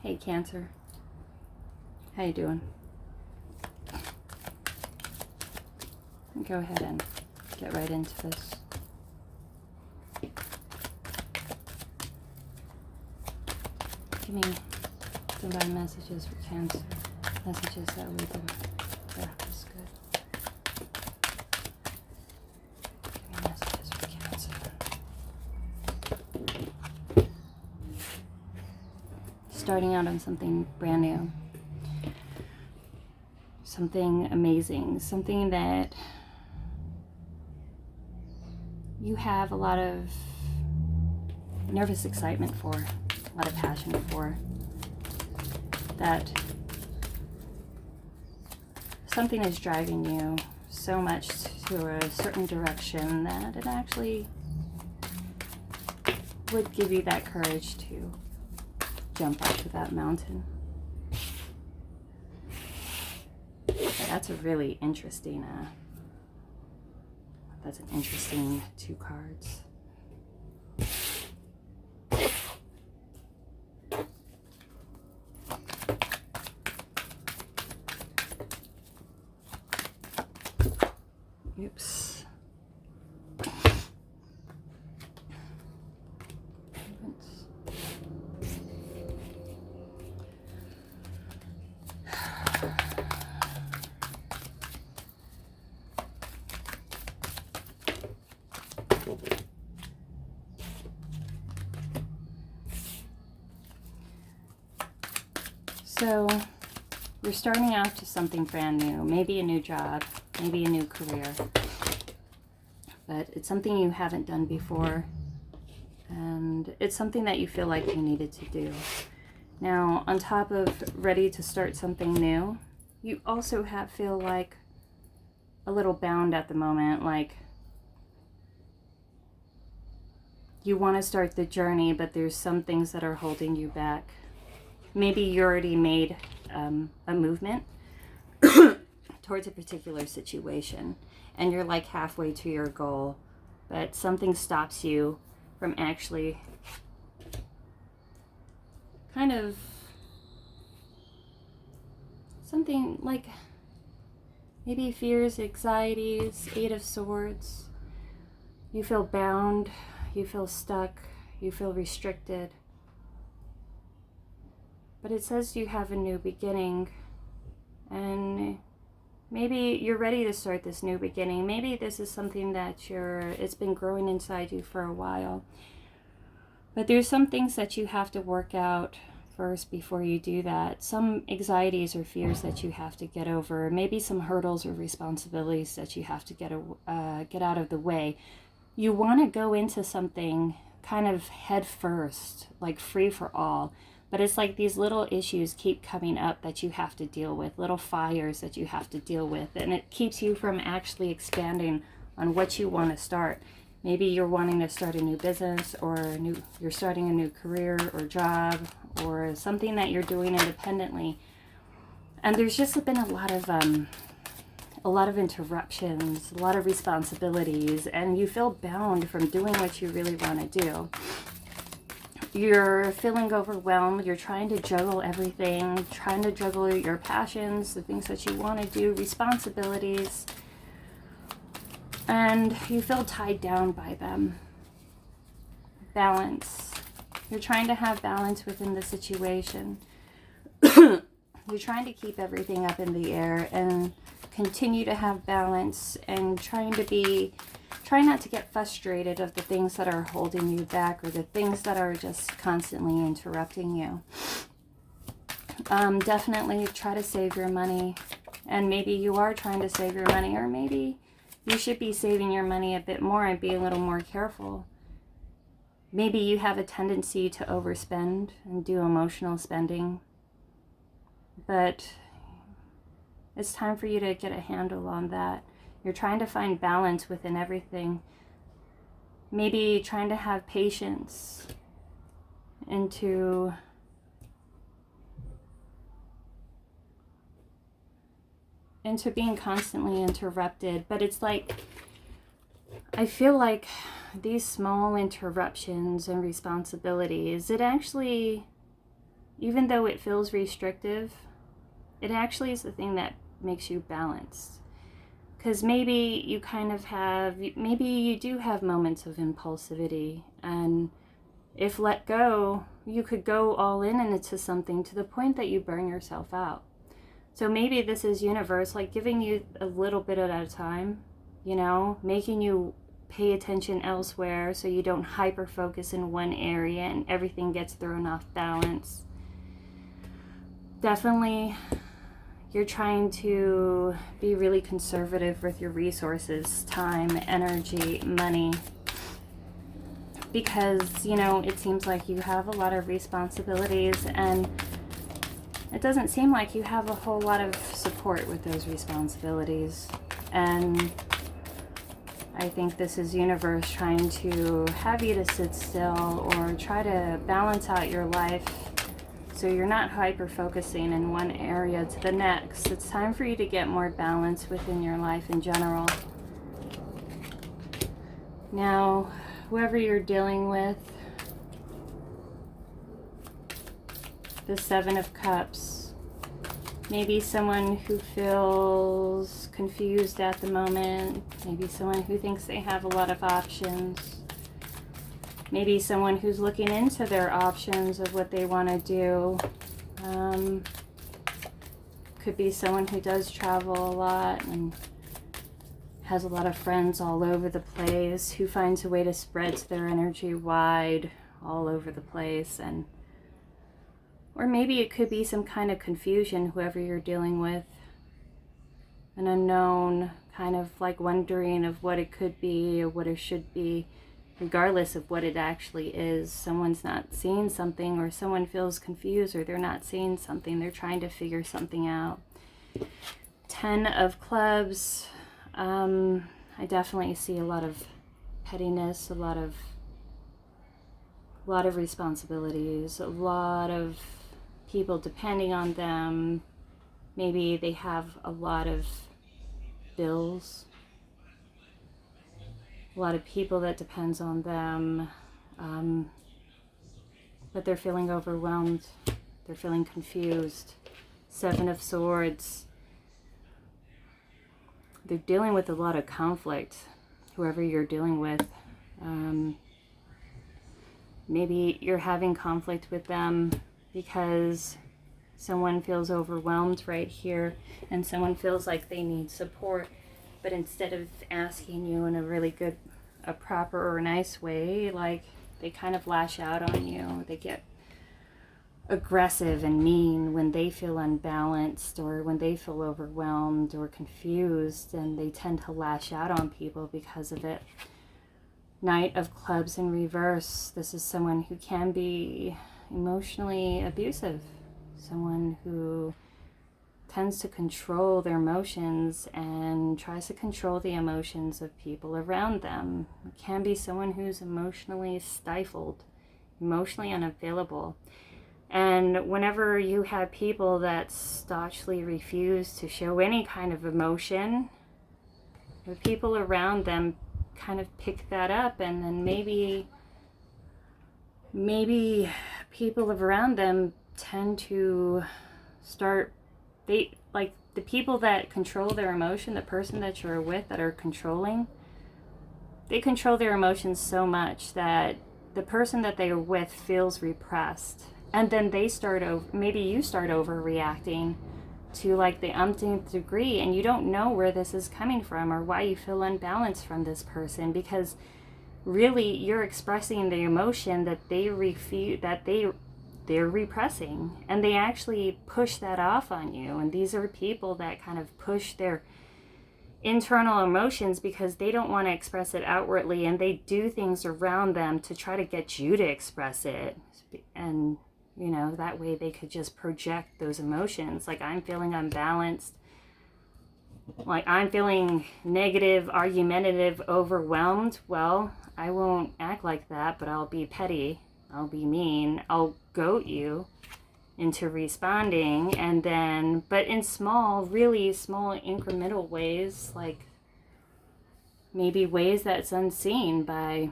Hey Cancer, how you doing? Go ahead and get right into this. Give me divine messages for Cancer. Messages that we can practice good. Give me messages for Cancer. Starting out on something brand new. Something amazing. Something that you have a lot of nervous excitement for, a lot of passion for, that something is driving you so much to a certain direction that it actually would give you that courage to jump up to that mountain. But that's a really interesting, that's an interesting 2 cards. Oops. So you're starting out to something brand new, maybe a new job, maybe a new career, but it's something you haven't done before, and it's something that you feel like you needed to do. Now, on top of ready to start something new, you also feel like a little bound at the moment, like you want to start the journey, but there's some things that are holding you back. Maybe you already made a movement towards a particular situation, and you're like halfway to your goal, but something stops you from actually kind of something like maybe fears, anxieties, 8 of Swords. You feel bound, you feel stuck, you feel restricted. But it says you have a new beginning, and maybe you're ready to start this new beginning. Maybe this is something that it's been growing inside you for a while. But there's some things that you have to work out first before you do that. Some anxieties or fears that you have to get over. Maybe some hurdles or responsibilities that you have to get out of the way. You want to go into something kind of head first, like free for all. But it's like these little issues keep coming up that you have to deal with, little fires that you have to deal with, and it keeps you from actually expanding on what you want to start. Maybe you're wanting to start a new business, or you're starting a new career or job, or something that you're doing independently. And there's just been a lot of interruptions, a lot of responsibilities, and you feel bound from doing what you really want to do. You're feeling overwhelmed. You're trying to juggle everything, trying to juggle your passions, the things that you want to do, responsibilities, and you feel tied down by them. Balance. You're trying to have balance within the situation. You're trying to keep everything up in the air and continue to have balance, and try not to get frustrated of the things that are holding you back, or the things that are just constantly interrupting you. Definitely try to save your money, and maybe you are trying to save your money, or maybe you should be saving your money a bit more and be a little more careful. Maybe you have a tendency to overspend and do emotional spending, but it's time for you to get a handle on that. You're trying to find balance within everything. Maybe trying to have patience into being constantly interrupted. But it's like, I feel like these small interruptions and responsibilities, it actually, even though it feels restrictive, it actually is the thing that makes you balanced. Because maybe you kind of have, maybe you do have moments of impulsivity, and if let go, you could go all in into something to the point that you burn yourself out. So maybe this is universe like giving you a little bit at a time, you know, making you pay attention elsewhere so you don't hyper focus in one area and everything gets thrown off balance. Definitely, you're trying to be really conservative with your resources, time, energy, money, because, you know, it seems like you have a lot of responsibilities, and it doesn't seem like you have a whole lot of support with those responsibilities. And I think this is universe trying to have you to sit still or try to balance out your life so you're not hyper focusing in one area to the next. It's time for you to get more balance within your life in general. Now, whoever you're dealing with, the Seven of Cups, maybe someone who feels confused at the moment, maybe someone who thinks they have a lot of options, maybe someone who's looking into their options of what they want to do. Could be someone who does travel a lot and has a lot of friends all over the place, who finds a way to spread their energy wide all over the place. And or maybe it could be some kind of confusion, whoever you're dealing with, an unknown, kind of like wondering of what it could be or what it should be, regardless of what it actually is. Someone's not seeing something, or someone feels confused, or they're not seeing something. They're trying to figure something out. 10 of Clubs. I definitely see a lot of pettiness, a lot of responsibilities, a lot of people depending on them. Maybe they have a lot of bills, a lot of people that depends on them, but they're feeling overwhelmed, they're feeling confused. 7 of Swords. They're dealing with a lot of conflict, whoever you're dealing with. Maybe you're having conflict with them because someone feels overwhelmed right here and someone feels like they need support, but instead of asking you in a really good, a proper or nice way, like they kind of lash out on you. They get aggressive and mean when they feel unbalanced or when they feel overwhelmed or confused, and they tend to lash out on people because of it. Knight of Clubs in reverse. This is someone who can be emotionally abusive, someone who tends to control their emotions and tries to control the emotions of people around them. It can be someone who's emotionally stifled, emotionally unavailable. And whenever you have people that staunchly refuse to show any kind of emotion, the people around them kind of pick that up, and then maybe people around them tend to start, they like the people that control their emotion, the person that you're with that are controlling, they control their emotions so much that the person that they are with feels repressed, and then they start over, maybe you start overreacting to like the umpteenth degree, and you don't know where this is coming from or why you feel unbalanced from this person, because really you're expressing the emotion that they refuse, that they're repressing, and they actually push that off on you. And these are people that kind of push their internal emotions because they don't want to express it outwardly, and they do things around them to try to get you to express it. And you know, that way they could just project those emotions. Like, I'm feeling unbalanced, like I'm feeling negative, argumentative, overwhelmed. Well, I won't act like that, but I'll be petty, I'll be mean, I'll goat you into responding, and then, but in small, really small incremental ways, like maybe ways that's unseen by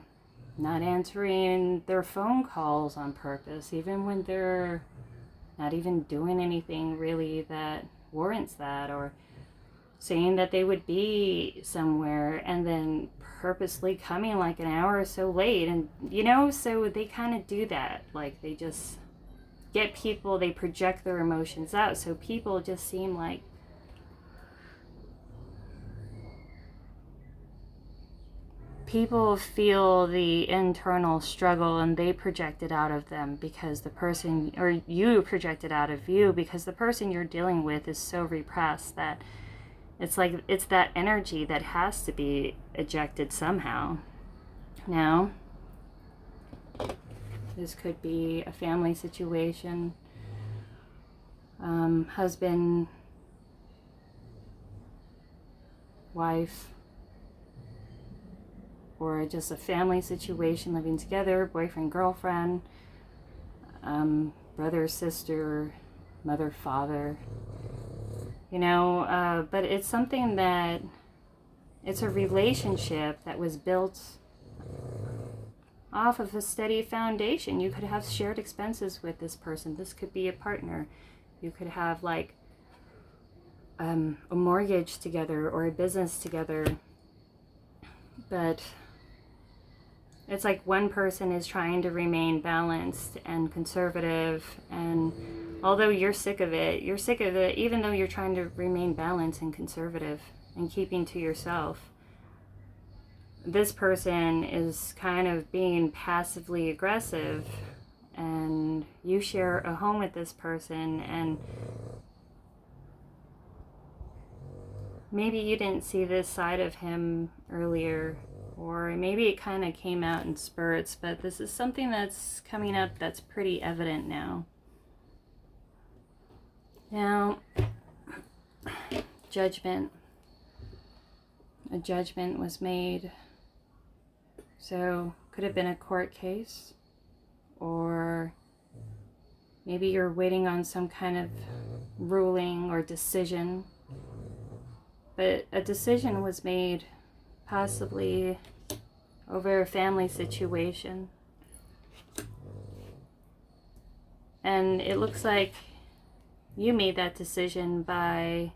not answering their phone calls on purpose, even when they're not even doing anything really that warrants that, or saying that they would be somewhere and then purposely coming like an hour or so late. And so they kind of do that, like they just get people, they project their emotions out, so people just seem like people feel the internal struggle and they project it out of them because the person, or you project it out of you because the person you're dealing with is so repressed that it's like it's that energy that has to be ejected somehow. Now, this could be a family situation, husband, wife, or just a family situation, living together, boyfriend, girlfriend, brother, sister, mother, father, but it's something that, it's a relationship that was built off of a steady foundation. You could have shared expenses with this person. This could be a partner. You could have like a mortgage together or a business together, but it's like one person is trying to remain balanced and conservative, and although you're sick of it, even though you're trying to remain balanced and conservative and keeping to yourself. This person is kind of being passively aggressive, and you share a home with this person, and maybe you didn't see this side of him earlier, or maybe it kind of came out in spurts, but this is something that's coming up that's pretty evident now. Now, judgment. A judgment was made. So, could have been a court case, or maybe you're waiting on some kind of ruling or decision. But a decision was made, possibly over a family situation. And it looks like you made that decision by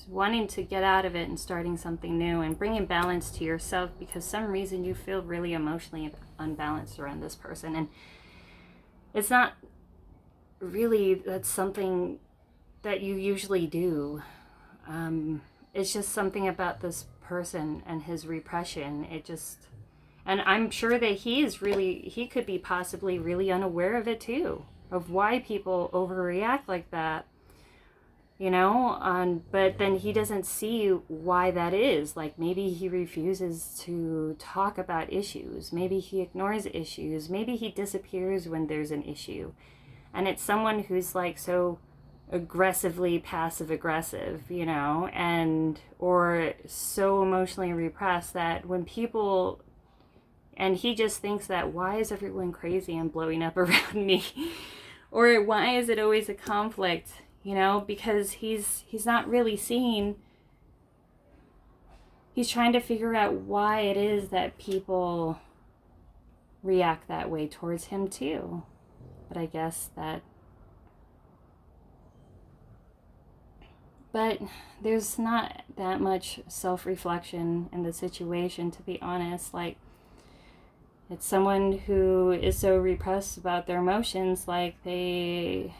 wanting to get out of it and starting something new and bringing balance to yourself, because some reason you feel really emotionally unbalanced around this person. And it's not really that's something that you usually do. It's just something about this person and his repression. And I'm sure that he could be possibly really unaware of it too, of why people overreact like that. But then he doesn't see why that is. Like, maybe he refuses to talk about issues. Maybe he ignores issues. Maybe he disappears when there's an issue. And it's someone who's like so aggressively passive aggressive, and or so emotionally repressed that when people, and he just thinks that, why is everyone crazy and blowing up around me? Or why is it always a conflict? Because he's not really seeing, he's trying to figure out why it is that people react that way towards him too. But I guess but there's not that much self-reflection in the situation, to be honest. Like, it's someone who is so repressed about their emotions, like they,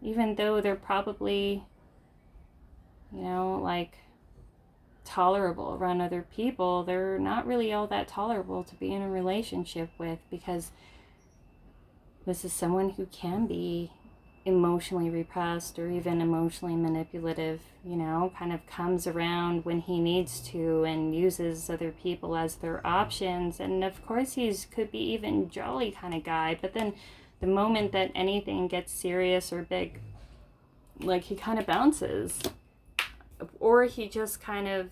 even though they're probably, like tolerable around other people, they're not really all that tolerable to be in a relationship with, because this is someone who can be emotionally repressed or even emotionally manipulative, kind of comes around when he needs to and uses other people as their options. And of course could be even jolly kind of guy, but then the moment that anything gets serious or big, like, he kind of bounces, or he just kind of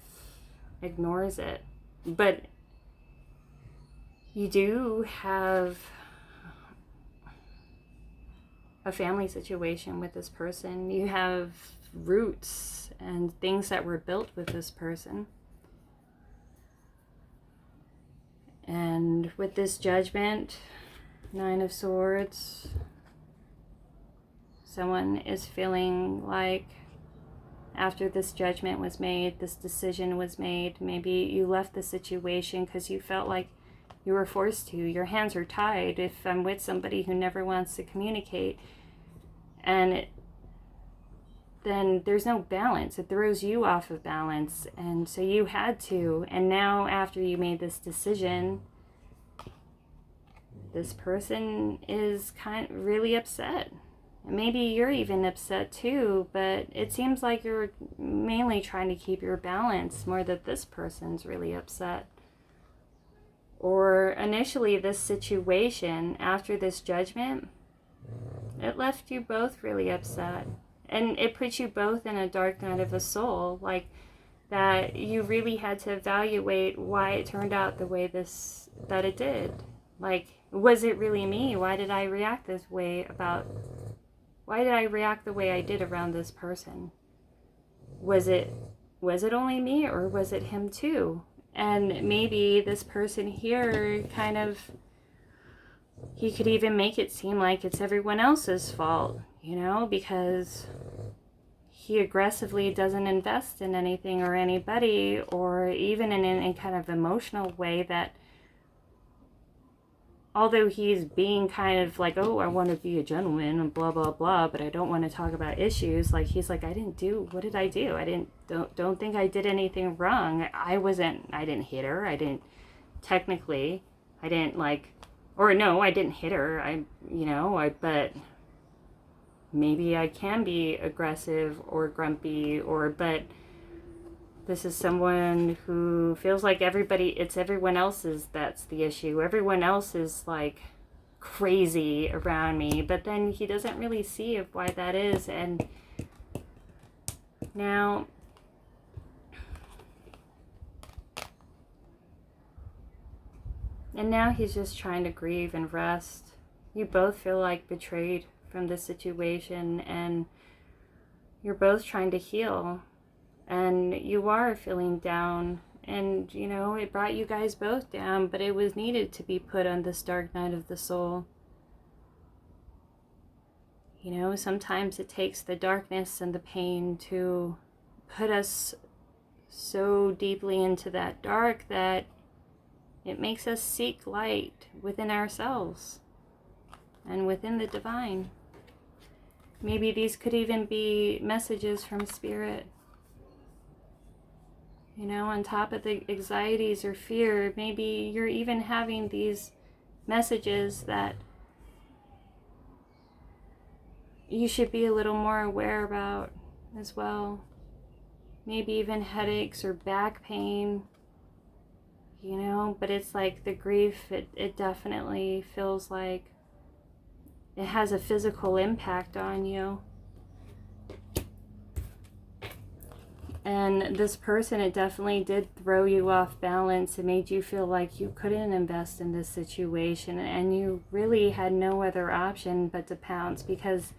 ignores it. But you do have a family situation with this person. You have roots and things that were built with this person. And with this Judgment, Nine of Swords, someone is feeling like after this judgment was made, this decision was made, maybe you left the situation because you felt like you were forced to. Your hands are tied if I'm with somebody who never wants to communicate. And then there's no balance. It throws you off of balance. And so you had to. And now after you made this decision, this person is really upset. Maybe you're even upset too, but it seems like you're mainly trying to keep your balance more that this person's really upset. Or initially this situation, after this judgment, it left you both really upset. And it puts you both in a dark night of the soul, like that you really had to evaluate why it turned out the way that it did. Like, was it really me? Why did I react the way I did around this person? Was it only me, or was it him too? And maybe this person here he could even make it seem like it's everyone else's fault, because he aggressively doesn't invest in anything or anybody, or even in a kind of emotional way that, although he's being kind of like, oh, I want to be a gentleman and blah, blah, blah, but I don't want to talk about issues. Like, he's like, what did I do? Don't think I did anything wrong. I didn't hit her. I didn't hit her. But maybe I can be aggressive or grumpy but this is someone who feels like it's everyone else's that's the issue. Everyone else is like crazy around me, but then he doesn't really see why that is. And now he's just trying to grieve and rest. You both feel like betrayed from the situation, and you're both trying to heal. And you are feeling down, and it brought you guys both down, but it was needed to be put on this dark night of the soul. Sometimes it takes the darkness and the pain to put us so deeply into that dark that it makes us seek light within ourselves and within the divine. Maybe these could even be messages from Spirit. On top of the anxieties or fear, maybe you're even having these messages that you should be a little more aware about as well. Maybe even headaches or back pain, but it's like the grief, it definitely feels like it has a physical impact on you. And this person, it definitely did throw you off balance. It made you feel like you couldn't invest in this situation, and you really had no other option but to pounce because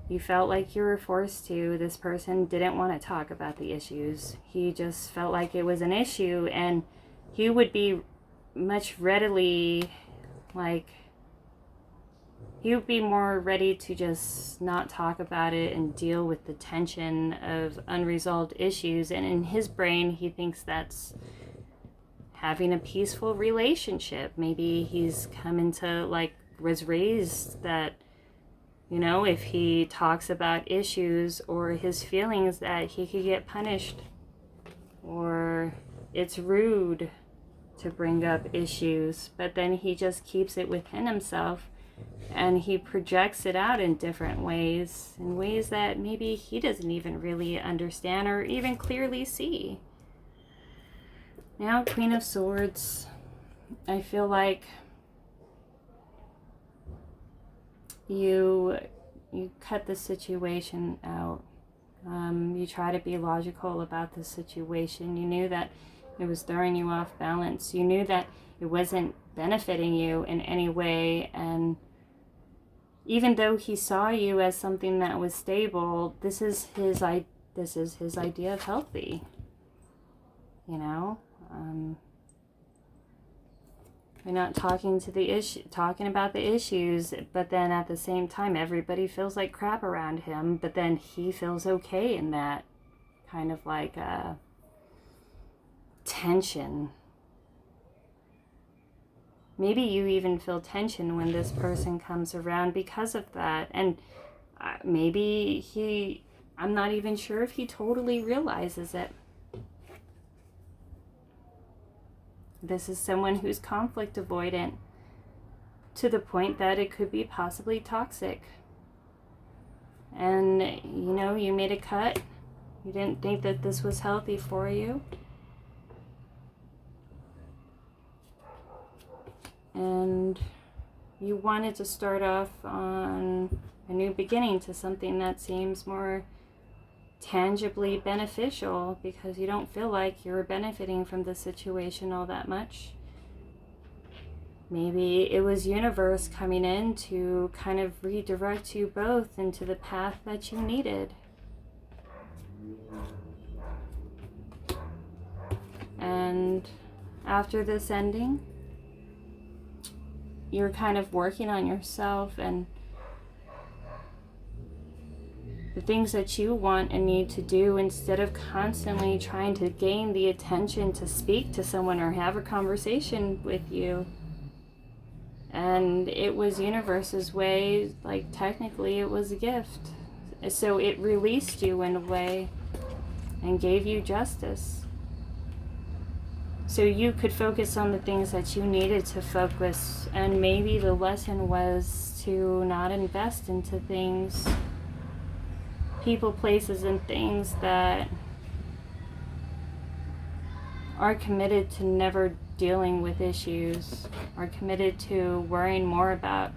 you felt like you were forced to. This person didn't want to talk about the issues. He just felt like it was an issue, and he would be much readily he would be more ready to just not talk about it and deal with the tension of unresolved issues. And in his brain, he thinks that's having a peaceful relationship. Maybe he's come into, was raised that, if he talks about issues or his feelings, that he could get punished. Or it's rude to bring up issues. But then he just keeps it within himself. And he projects it out in different ways, in ways that maybe he doesn't even really understand or even clearly see. Now, Queen of Swords, I feel like you cut the situation out. You try to be logical about the situation. You knew that it was throwing you off balance. You knew that it wasn't benefiting you in any way, and even though he saw you as something that was stable, this is his idea of healthy. They're not talking to the issue, talking about the issues, but then at the same time, everybody feels like crap around him, but then he feels okay in that kind of like tension. Maybe you even feel tension when this person comes around because of that. And maybe I'm not even sure if he totally realizes it. This is someone who's conflict avoidant to the point that it could be possibly toxic. And, you know, you made a cut. You didn't think that this was healthy for you. And you wanted to start off on a new beginning to something that seems more tangibly beneficial because you don't feel like you're benefiting from the situation all that much. Maybe it was universe coming in to kind of redirect you both into the path that you needed. And after this ending, you're kind of working on yourself and the things that you want and need to do instead of constantly trying to gain the attention to speak to someone or have a conversation with you. And it was universe's way, like technically it was a gift. So it released you in a way and gave you justice. So you could focus on the things that you needed to focus, and maybe the lesson was to not invest into things, people, places, and things that are committed to never dealing with issues, are committed to worrying more about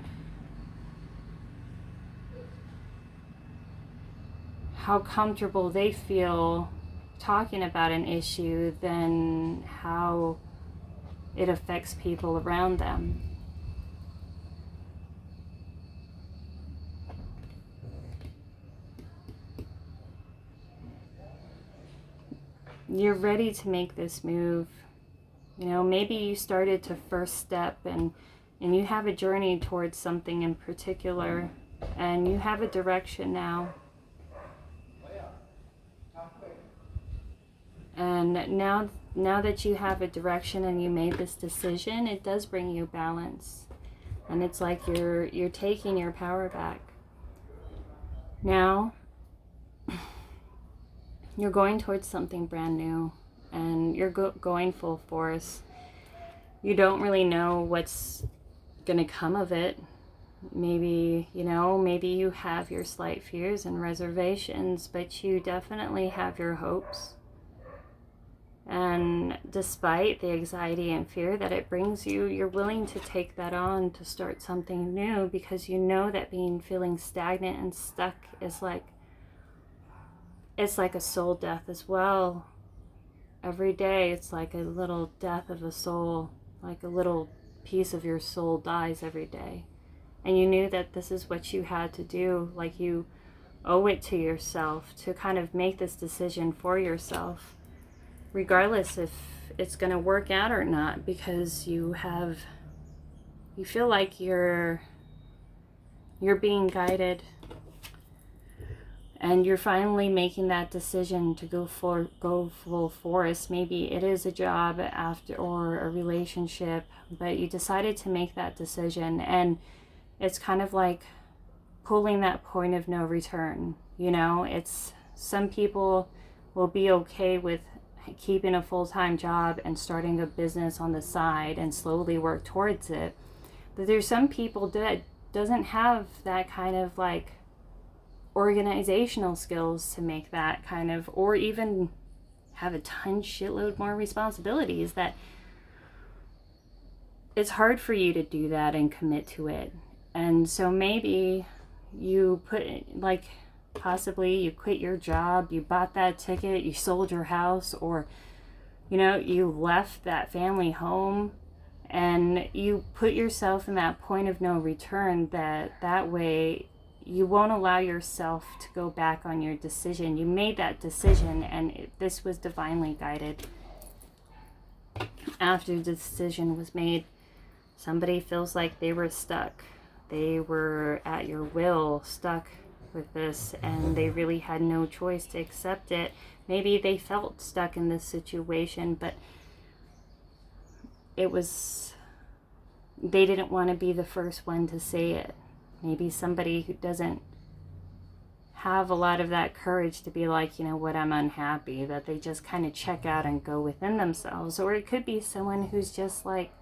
how comfortable they feel talking about an issue than how it affects people around them. You're ready to make this move. You know, maybe you started to first step and you have a journey towards something in particular and you have a direction now. And now that you have a direction and you made this decision, it does bring you balance. And it's like you're taking your power back. Now, you're going towards something brand new and you're going full force. You don't really know what's going to come of it. Maybe, you know, maybe you have your slight fears and reservations, but you definitely have your hopes. And despite the anxiety and fear that it brings you, you're willing to take that on to start something new because you know that feeling stagnant and stuck is like, it's like a soul death as well. Every day it's like a little death of a soul, like a little piece of your soul dies every day. And you knew that this is what you had to do, like you owe it to yourself to kind of make this decision for yourself, regardless if it's going to work out or not, because you feel like you're being guided. And you're finally making that decision to go full force. Maybe it is a job or a relationship, but you decided to make that decision. And it's kind of like pulling that point of no return. You know, it's some people will be okay with keeping a full-time job and starting a business on the side and slowly work towards it. But there's some people that doesn't have that kind of like organizational skills to make that kind of, or even have a shitload more responsibilities, that it's hard for you to do that and commit to it. And so maybe you possibly you quit your job, you bought that ticket, you sold your house, or you know, you left that family home and you put yourself in that point of no return, that way you won't allow yourself to go back on your decision. You made that decision, and this was divinely guided. After the decision was made, Somebody feels like they were stuck. They were at your will, stuck with this, and they really had no choice to accept it. Maybe they felt stuck in this situation, but they didn't want to be the first one to say it. Maybe somebody who doesn't have a lot of that courage to be like, you know what, I'm unhappy, that they just kind of check out and go within themselves. Or it could be someone who's just like,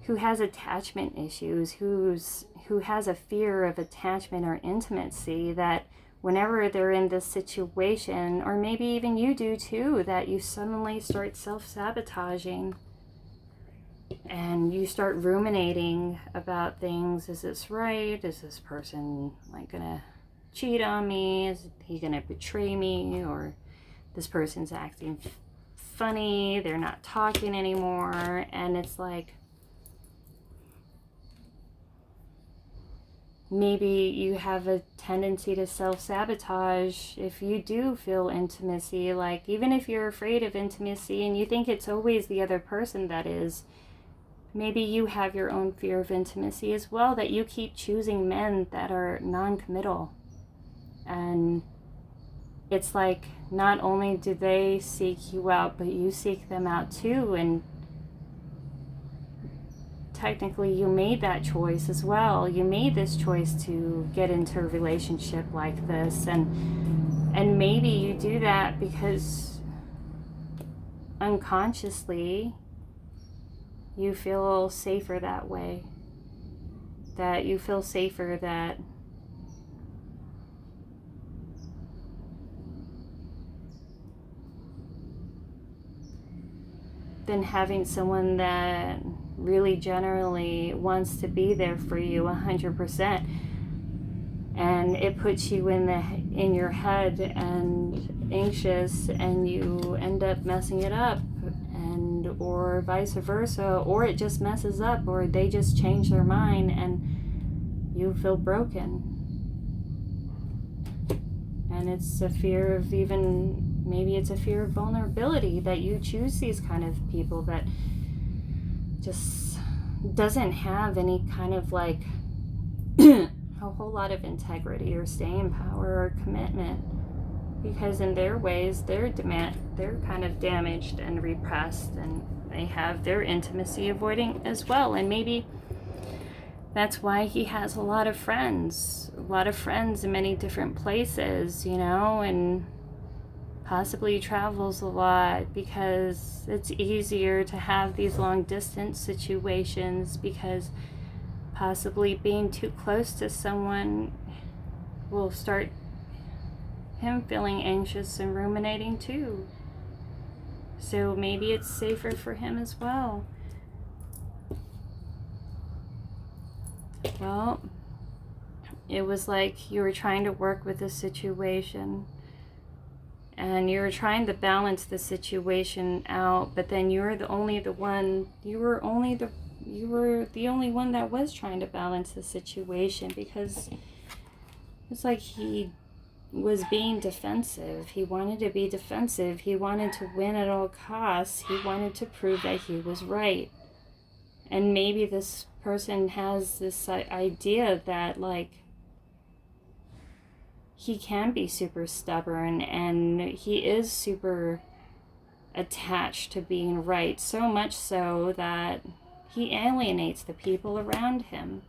who has attachment issues, who has a fear of attachment or intimacy, that whenever they're in this situation, or maybe even you do too, that you suddenly start self-sabotaging and you start ruminating about things. Is this right? Is this person like gonna cheat on me? Is he gonna betray me? Or this person's acting funny, they're not talking anymore. And it's like, maybe you have a tendency to self-sabotage if you do feel intimacy. Like, even if you're afraid of intimacy and you think it's always the other person that is, maybe you have your own fear of intimacy as well, that you keep choosing men that are non-committal. And it's like, not only do they seek you out, but you seek them out too. And technically you made that choice as well. You made this choice to get into a relationship like this, and maybe you do that because unconsciously you feel safer that way. That you feel safer that than having someone that really generally wants to be there for you 100%, and it puts you in your head and anxious, and you end up messing it up, and or vice versa, or it just messes up, or they just change their mind and you feel broken. And it's a fear of, even maybe it's a fear of vulnerability, that you choose these kind of people that just doesn't have any kind of like a whole lot of integrity or staying power or commitment, because in their ways they're kind of damaged and repressed, and they have their intimacy avoiding as well. And maybe that's why he has a lot of friends in many different places, you know, and possibly travels a lot, because it's easier to have these long distance situations, because possibly being too close to someone will start him feeling anxious and ruminating too. So maybe it's safer for him as well. Well, it was like you were trying to work with the situation, and you were trying to balance the situation out, but then you were the only one that was trying to balance the situation, because it's like he was being defensive. He wanted to be defensive. He wanted to win at all costs. He wanted to prove that he was right. And maybe this person has this idea that, like, he can be super stubborn, and he is super attached to being right, so much so that he alienates the people around him.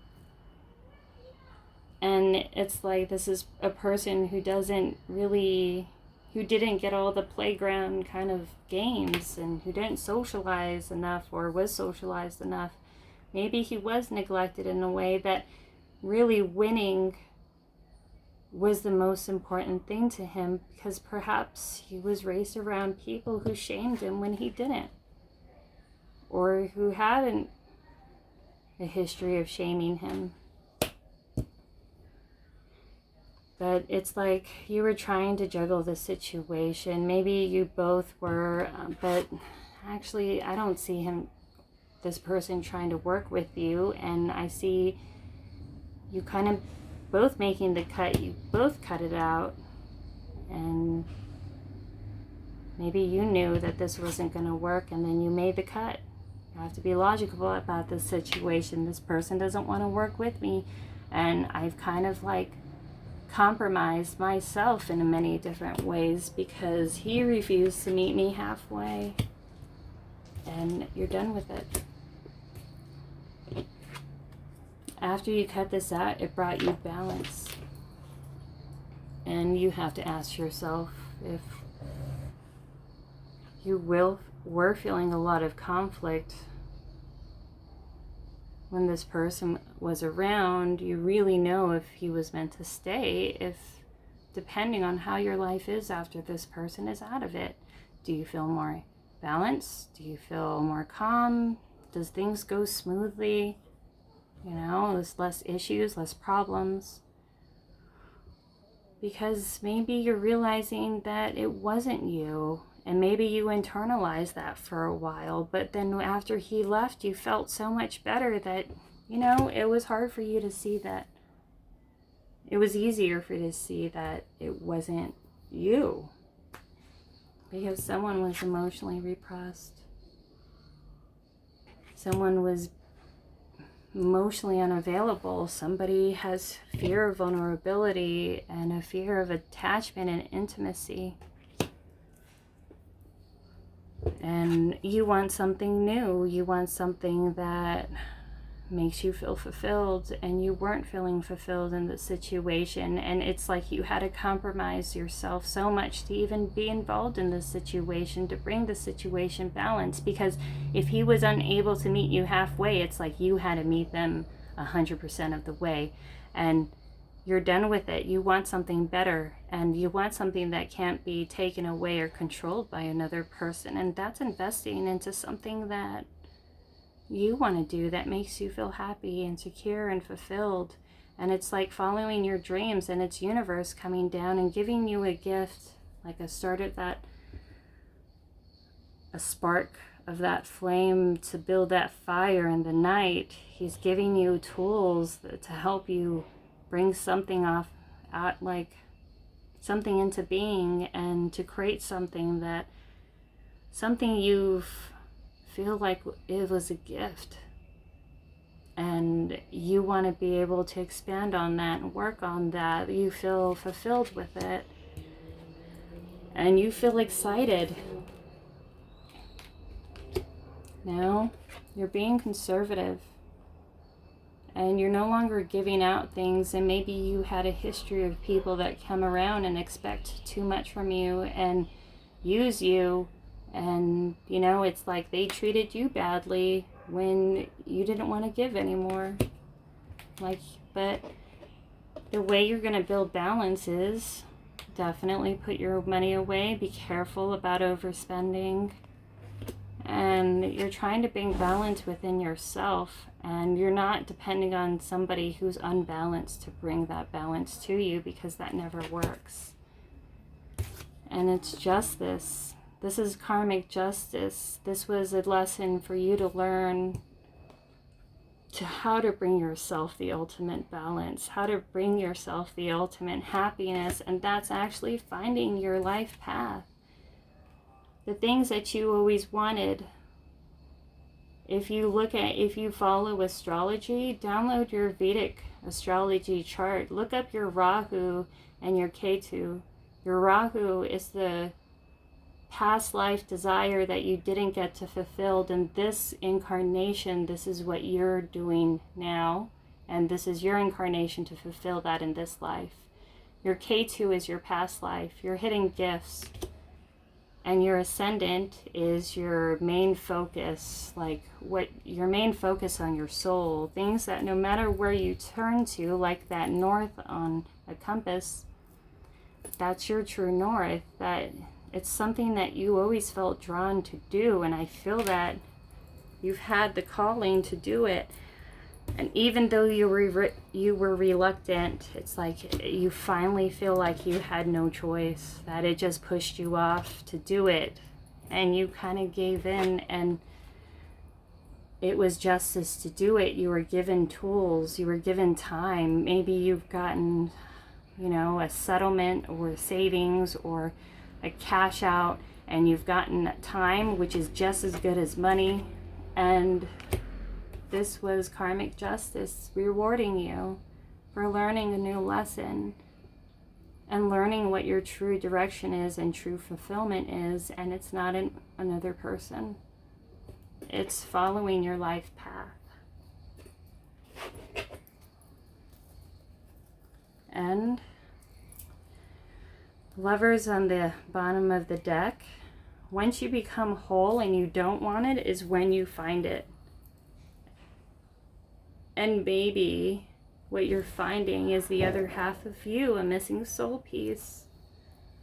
And it's like, this is a person who didn't get all the playground kind of games, and who didn't socialize enough, or was socialized enough. Maybe he was neglected in a way that really winning was the most important thing to him, because perhaps he was raised around people who shamed him when he didn't, or who had a history of shaming him. But it's like you were trying to juggle the situation. Maybe you both were, but actually I don't see this person trying to work with you, and I see you kind of both making the cut. You both cut it out, and maybe you knew that this wasn't going to work, and then you made the cut, I have to be logical about this situation. This person doesn't want to work with me, and I've kind of like compromised myself in many different ways because he refused to meet me halfway. And you're done with it. After you cut this out, it brought you balance. And you have to ask yourself if you were feeling a lot of conflict when this person was around. You really know if he was meant to stay, if depending on how your life is after this person is out of it. Do you feel more balanced? Do you feel more calm? Does things go smoothly? You know, there's less issues, less problems. Because maybe you're realizing that it wasn't you, and maybe you internalized that for a while, but then after he left, you felt so much better that, you know, it was hard for you to see that. It was easier for you to see that it wasn't you, because someone was emotionally repressed. Someone was emotionally unavailable. Somebody has fear of vulnerability and a fear of attachment and intimacy. And you want something new. You want something that makes you feel fulfilled, and you weren't feeling fulfilled in the situation, and it's like you had to compromise yourself so much to even be involved in this situation, to bring the situation balance, because if he was unable to meet you halfway, it's like you had to meet them 100% of the way, and you're done with it. You want something better, and you want something that can't be taken away or controlled by another person, and that's investing into something that you want to do that makes you feel happy and secure and fulfilled. And it's like following your dreams, and it's universe coming down and giving you a gift, like a spark of that flame to build that fire in the night. He's giving you tools to help you bring something out, like something into being, and to create something you feel like it was a gift, and you want to be able to expand on that and work on that. You feel fulfilled with it, and you feel excited. Now you're being conservative, and you're no longer giving out things, and maybe you had a history of people that come around and expect too much from you and use you. And, you know, it's like they treated you badly when you didn't want to give anymore. But the way you're going to build balance is definitely put your money away. Be careful about overspending. And you're trying to bring balance within yourself. And you're not depending on somebody who's unbalanced to bring that balance to you, because that never works. And it's justice. This is karmic justice. This was a lesson for you to learn to how to bring yourself the ultimate balance, how to bring yourself the ultimate happiness, and that's actually finding your life path. The things that you always wanted. If you follow astrology, download your Vedic astrology chart. Look up your Rahu and your Ketu. Your Rahu is the past life desire that you didn't get to fulfill in this incarnation. This is what you're doing now, and this is your incarnation to fulfill that in this life. Your K2 is your past life, your hidden gifts, and your ascendant is your main focus, like what your main focus on your soul, things that no matter where you turn to, like that north on a compass, that's your true north. That it's something that you always felt drawn to do, and I feel that you've had the calling to do it. And even though you were reluctant, it's like you finally feel like you had no choice, that it just pushed you off to do it, and you kind of gave in, and it was justice to do it. You were given tools, you were given time. Maybe you've gotten, a settlement or savings or a cash out, and you've gotten time, which is just as good as money, And this was karmic justice rewarding you for learning a new lesson and learning what your true direction is and true fulfillment is. And it's not another person. It's following your life path. And Lovers on the bottom of the deck. Once you become whole and you don't want it is when you find it. And maybe what you're finding is the other half of you, a missing soul piece,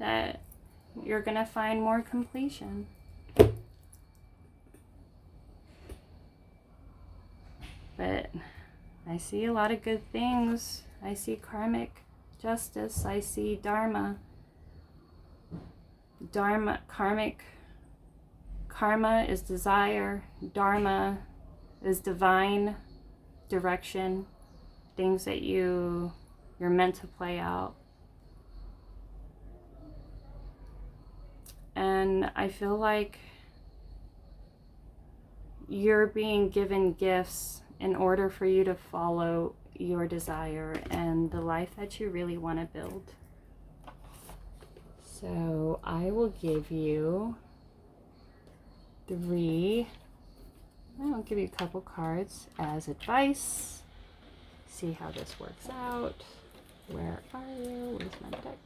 that you're going to find more completion. But I see a lot of good things. I see karmic justice. I see dharma. Karma is desire. Dharma is divine direction. Things that you're meant to play out. And I feel like you're being given gifts in order for you to follow your desire and the life that you really want to build. So I will give you I'll give you a couple cards as advice. See how this works out. Where are you? Where's my deck?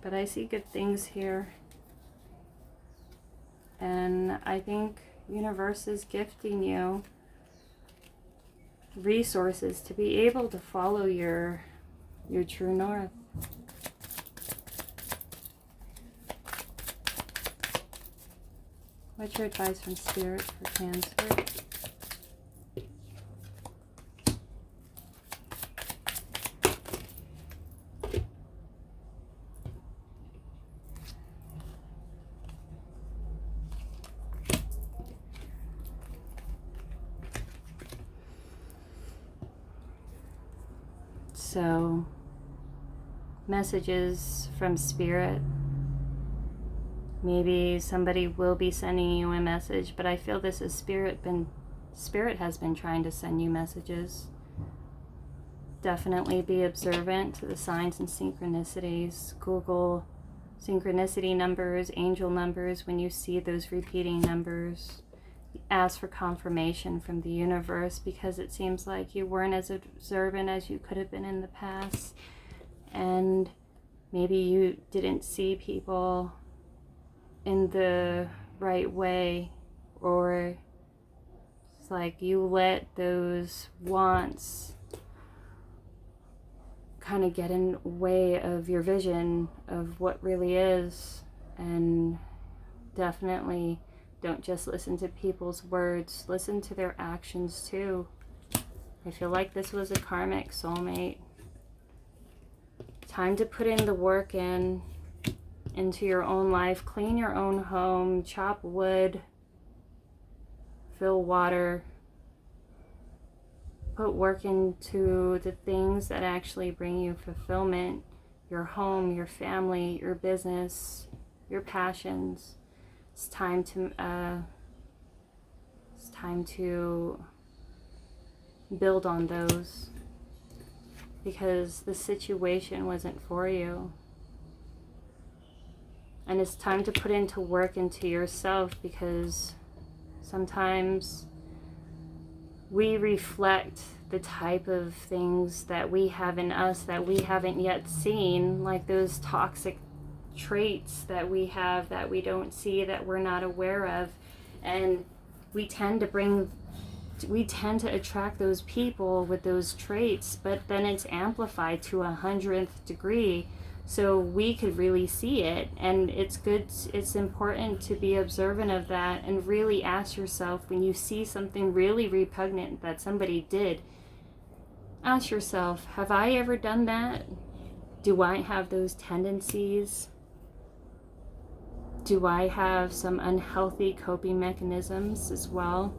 But I see good things here. And I think universe is gifting you resources to be able to follow your true north. What's your advice from Spirit for Cancer? So, messages from Spirit. Maybe somebody will be sending you a message, but I feel this is Spirit has been trying to send you messages. Definitely be observant to the signs and synchronicities. Google synchronicity numbers, angel numbers. When you see those repeating numbers, ask for confirmation from the universe, because it seems like you weren't as observant as you could have been in the past, and maybe you didn't see people in the right way, or it's like you let those wants kind of get in the way of your vision of what really is. And definitely don't just listen to people's words, listen to their actions too. I feel like this was a karmic soulmate. Time to put in the work into your own life. Clean your own home, chop wood, fill water, put work into the things that actually bring you fulfillment. Your home, your family, your business, your passions. It's time to build on those, because the situation wasn't for you. And it's time to put into work into yourself, because sometimes we reflect the type of things that we have in us that we haven't yet seen, like those toxic traits that we have that we don't see, that we're not aware of. And we tend to attract those people with those traits, but then it's amplified to 100th degree, so we could really see it. And it's important to be observant of that and really ask yourself, when you see something really repugnant that somebody did, ask yourself, have I ever done that? Do I have those tendencies? Do I have some unhealthy coping mechanisms as well?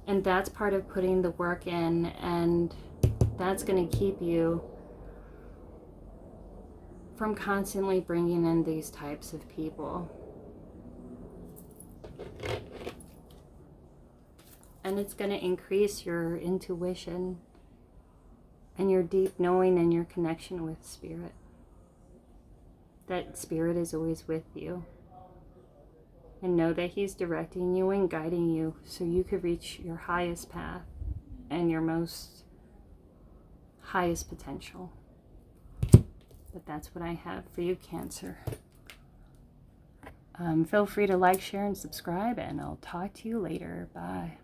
And that's part of putting the work in, and that's going to keep you from constantly bringing in these types of people. And it's going to increase your intuition and your deep knowing and your connection with spirit. That spirit is always with you. And know that he's directing you and guiding you so you could reach your highest path and your most highest potential. But that's what I have for you, Cancer. Feel free to like, share, and subscribe, and I'll talk to you later. Bye.